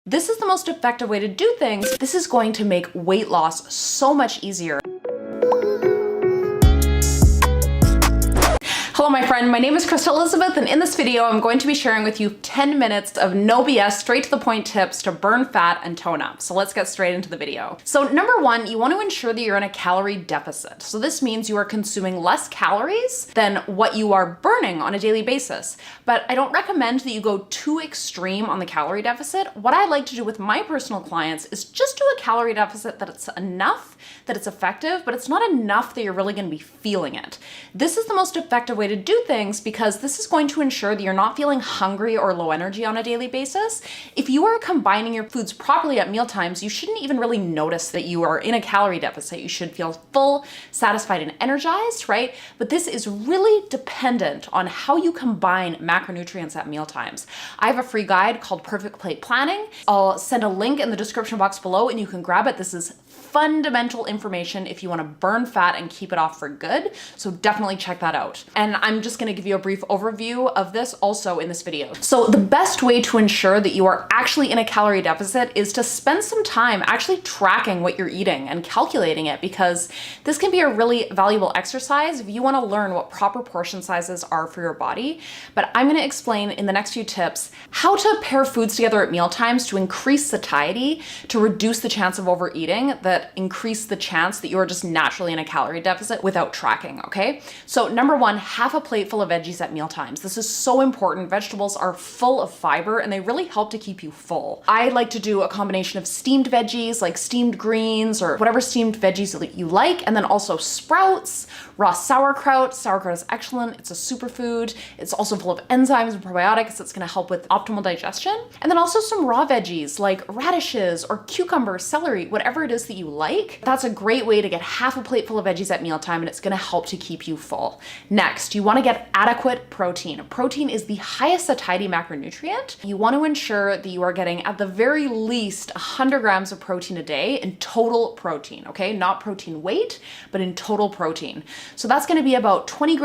This is the most effective way to do things. This is going to make weight loss so much easier. Hello, my friend. My name is Krista Elizabeth, and in this video, I'm going to be sharing with you 10 minutes of no BS, straight to the point tips to burn fat and tone up. So let's get straight into the video. So number one, you want to ensure that you're in a calorie deficit. So this means you are consuming less calories than what you are burning on a daily basis. But I don't recommend that you go too extreme on the calorie deficit. What I like to do with my personal clients is just do a calorie deficit that it's enough, that it's effective, but it's not enough that you're really going to be feeling it. This is the most effective way to do things because this is going to ensure that you're not feeling hungry or low energy on a daily basis. If you are combining your foods properly at meal times, you shouldn't even really notice that you are in a calorie deficit. You should feel full, satisfied, and energized, right? But this is really dependent on how you combine macronutrients at meal times. I have a free guide called Perfect Plate Planning. I'll send a link in the description box below and you can grab it. This is fundamental information if you want to burn fat and keep it off for good. So definitely check that out. And I'm just going to give you a brief overview of this also in this video. So the best way to ensure that you are actually in a calorie deficit is to spend some time actually tracking what you're eating and calculating it, because this can be a really valuable exercise if you want to learn what proper portion sizes are for your body. But I'm going to explain in the next few tips how to pair foods together at meal times to increase satiety, to reduce the chance of overeating, that increase the chance that you are just naturally in a calorie deficit without tracking, okay? So number one, half a plate full of veggies at meal times. This is so important. Vegetables are full of fiber and they really help to keep you full. I like to do a combination of steamed veggies, like steamed greens or whatever steamed veggies that you like, and then also sprouts, raw sauerkraut. Sauerkraut is excellent. It's a superfood. It's also full of enzymes and probiotics that's going to help with optimal digestion. And then also some raw veggies like radishes or cucumbers, celery, whatever it is that you like. That's a great way to get half a plate full of veggies at mealtime, and it's going to help to keep you full. Next, you want to get adequate protein. Protein is the highest satiety macronutrient. You want to ensure that you are getting at the very least 100 grams of protein a day in total protein, okay? Not protein weight, but in total protein. So that's going to be about 20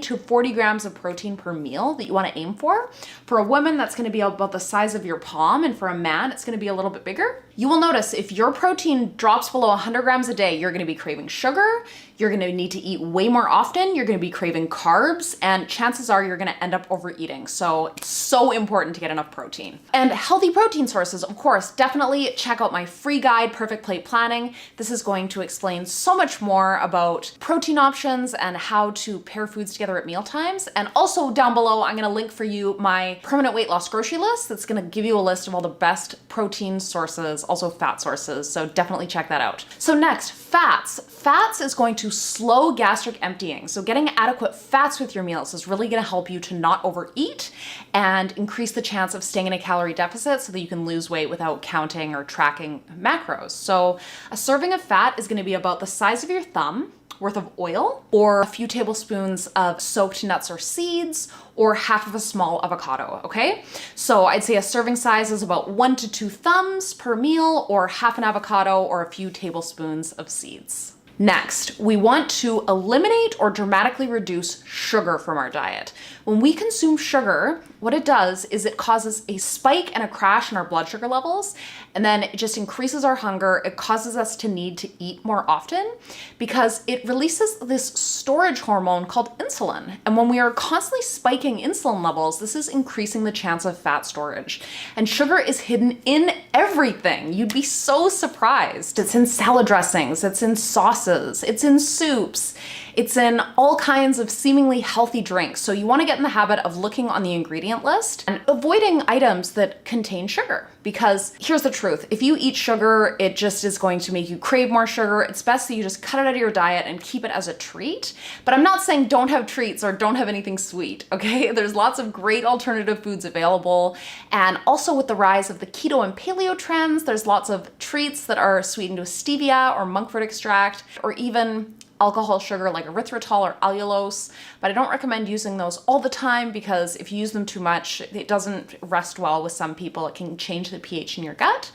to 40 grams of protein per meal that you want to aim for. For a woman, that's going to be about the size of your palm, and for a man, it's going to be a little bit bigger. You will notice if your protein drops below 100 grams a day, you're going to be craving sugar, you're going to need to eat way more often, you're going to be craving carbs, and chances are you're going to end up overeating. So it's so important to get enough protein. And healthy protein sources, of course, definitely check out my free guide, Perfect Plate Planning. This is going to explain so much more about protein options and how to pair foods together at meal times. And also down below, I'm going to link for you my permanent weight loss grocery list that's going to give you a list of all the best protein sources, also fat sources. So definitely check that out. So next, fats. Fats is going to slow gastric emptying. So getting adequate fats with your meals is really going to help you to not overeat and increase the chance of staying in a calorie deficit so that you can lose weight without counting or tracking macros. So a serving of fat is going to be about the size of your thumb worth of oil, or a few tablespoons of soaked nuts or seeds, or half of a small avocado, okay? So I'd say a serving size is about 1 to 2 thumbs per meal, or half an avocado, or a few tablespoons of seeds. Next, we want to eliminate or dramatically reduce sugar from our diet. When we consume sugar, what it does is it causes a spike and a crash in our blood sugar levels, and then it just increases our hunger. It causes us to need to eat more often because it releases this storage hormone called insulin. And when we are constantly spiking insulin levels, this is increasing the chance of fat storage. And sugar is hidden in everything. You'd be so surprised. It's in salad dressings, it's in sauces, it's in soups, it's in all kinds of seemingly healthy drinks. So you want to get in the habit of looking on the ingredient list and avoiding items that contain sugar. Because here's the truth, if you eat sugar, it just is going to make you crave more sugar. It's best that you just cut it out of your diet and keep it as a treat. But I'm not saying don't have treats or don't have anything sweet, okay? There's lots of great alternative foods available. And also with the rise of the keto and paleo trends, there's lots of treats that are sweetened with stevia or monk fruit extract, or even alcohol sugar like erythritol or allulose, but I don't recommend using those all the time because if you use them too much, it doesn't rest well with some people. It can change the pH in your gut.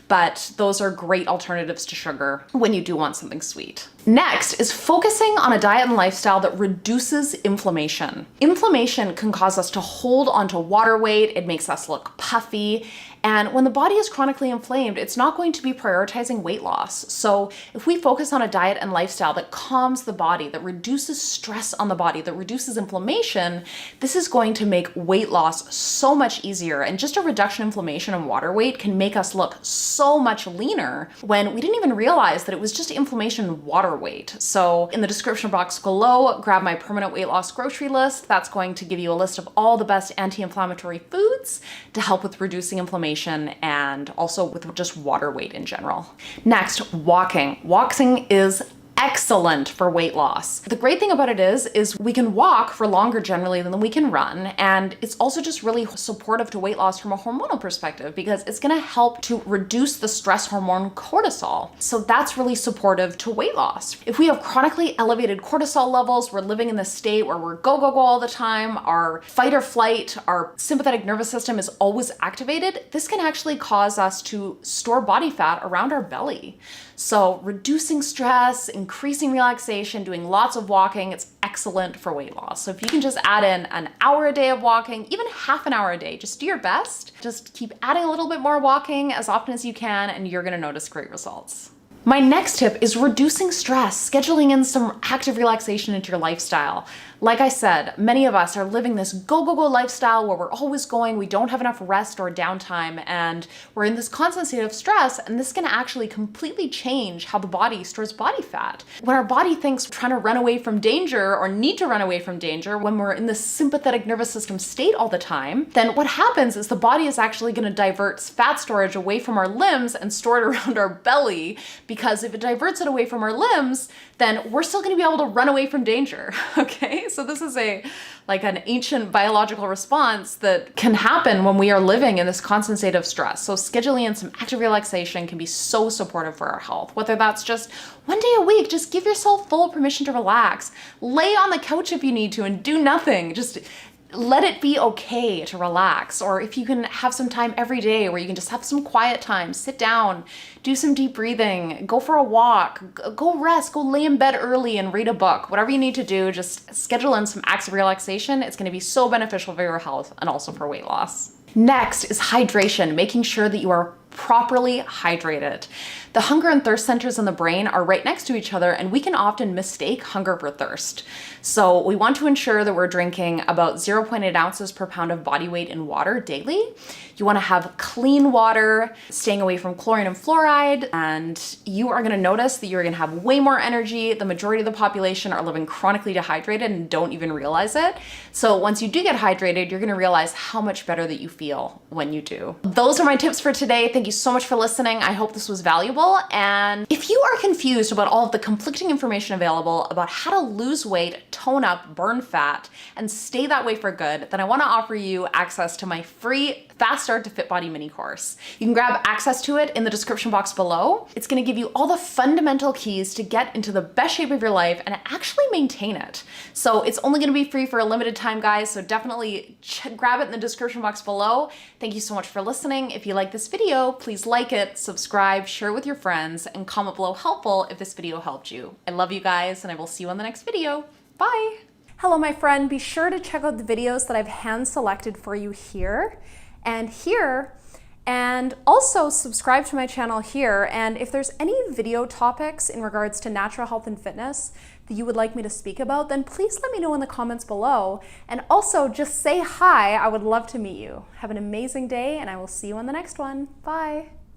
but those are great alternatives to sugar when you do want something sweet. Next is focusing on a diet and lifestyle that reduces inflammation. Inflammation can cause us to hold onto water weight, it makes us look puffy, and when the body is chronically inflamed, it's not going to be prioritizing weight loss. So if we focus on a diet and lifestyle that calms the body, that reduces stress on the body, that reduces inflammation, this is going to make weight loss so much easier. And just a reduction in inflammation and water weight can make us look so much leaner when we didn't even realize that it was just inflammation and water weight. So in the description box below, grab my permanent weight loss grocery list. That's going to give you a list of all the best anti-inflammatory foods to help with reducing inflammation and also with just water weight in general. Next, walking. Walking is excellent for weight loss. The great thing about it is we can walk for longer generally than we can run, and it's also just really supportive to weight loss from a hormonal perspective because it's gonna help to reduce the stress hormone cortisol. So that's really supportive to weight loss. If we have chronically elevated cortisol levels, we're living in this state where we're go, go, go all the time, our fight or flight, our sympathetic nervous system is always activated, this can actually cause us to store body fat around our belly. So reducing stress, increasing relaxation, doing lots of walking, it's excellent for weight loss. So if you can just add in an hour a day of walking, even half an hour a day, just do your best. Just keep adding a little bit more walking as often as you can, and you're gonna notice great results. My next tip is reducing stress, scheduling in some active relaxation into your lifestyle. Like I said, many of us are living this go, go, go lifestyle where we're always going, we don't have enough rest or downtime, and we're in this constant state of stress, and this can actually completely change how the body stores body fat. When our body thinks we're trying to run away from danger or need to run away from danger, when we're in this sympathetic nervous system state all the time, then what happens is the body is actually gonna divert fat storage away from our limbs and store it around our belly, because if it diverts it away from our limbs, then we're still gonna be able to run away from danger, okay? So this is like an ancient biological response that can happen when we are living in this constant state of stress. So scheduling in some active relaxation can be so supportive for our health. Whether that's just one day a week, just give yourself full permission to relax. Lay on the couch if you need to and do nothing. Just let it be okay to relax. Or if you can have some time every day where you can just have some quiet time, sit down, do some deep breathing, go for a walk, go rest, go lay in bed early and read a book. Whatever you need to do, just schedule in some active relaxation. It's going to be so beneficial for your health and also for weight loss. Next is hydration, making sure that you are properly hydrated. The hunger and thirst centers in the brain are right next to each other, and we can often mistake hunger for thirst. So we want to ensure that we're drinking about 0.8 ounces per pound of body weight in water daily. You want to have clean water, staying away from chlorine and fluoride, and you are going to notice that you're going to have way more energy. The majority of the population are living chronically dehydrated and don't even realize it. So once you do get hydrated, you're going to realize how much better that you feel when you do. Those are my tips for today. Thank you so much for listening. I hope this was valuable. And if you are confused about all of the conflicting information available about how to lose weight, tone up, burn fat, and stay that way for good, then I want to offer you access to my free Fast Start to Fit Body mini course. You can grab access to it in the description box below. It's going to give you all the fundamental keys to get into the best shape of your life and actually maintain it. So it's only going to be free for a limited time, guys. So definitely grab it in the description box below. Thank you so much for listening. If you like this video, please like it, subscribe, share it with your friends, and comment below helpful if this video helped you. I love you guys, and I will see you on the next video. Bye. Hello, my friend. Be sure to check out the videos that I've hand selected for you here and here, and also subscribe to my channel here. And if there's any video topics in regards to natural health and fitness that you would like me to speak about, then please let me know in the comments below. And also just say hi. I would love to meet you. Have an amazing day, and I will see you on the next one. Bye.